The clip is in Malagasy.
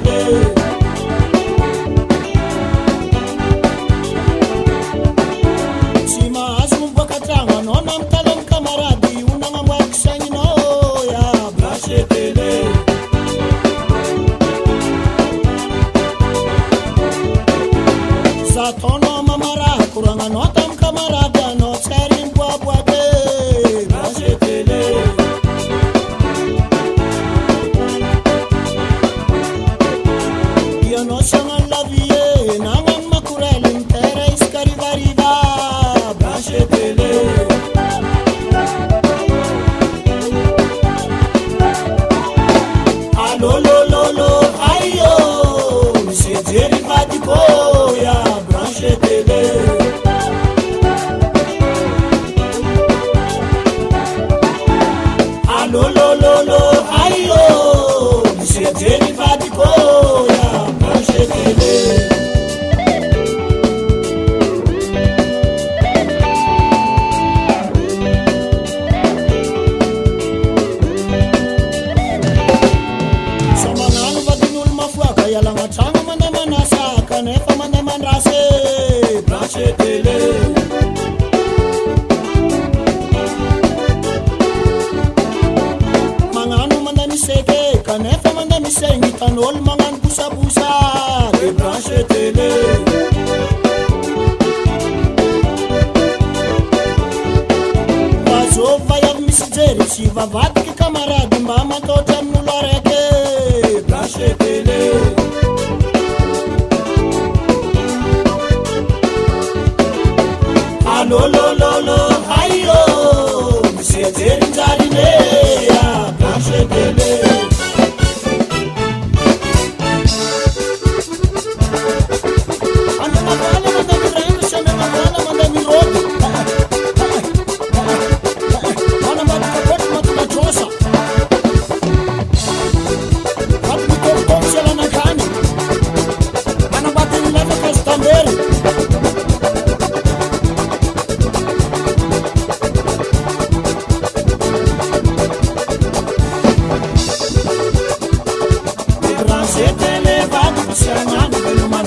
tele. Tsy mahazo miboaka tragno anao na mitala amin'ny kamarady io nagnamboaky saigninao ya branche tele. Zataonao mamaraha koragnanao tamin'ny kamarady anao tsy ary miboaboaky branche tele. Ianao sy agnano lavie na agnano makorely mitera isaka rivariva branche tele. Alolololo aio misy jery vadiko ya branche tele. Alolololo aio misy jery vadiko ya branche tele. Somagnano vadin'olo mafoaka ialagna tragno mandeha manasa kanefa mandeha mandrasy branche tele. Magnano mandeha miseke kanefa mandeha misegny hitan'olo magnano bosabosa de branche tele. Vazovy vaiavy misy jery tsy vavadiky kamarady mba mataotry amin'olo araiky branche tele. Alolololo aio misy jery njarine ya branche tele. Ananavala mandeha mirengy sy ananavala mandeha miroty manambadika koatra matolatrosa ato mitômotômo sy alanakany manambadiny lefaka azy tambery. Branche tele vadiko sy agnano velomana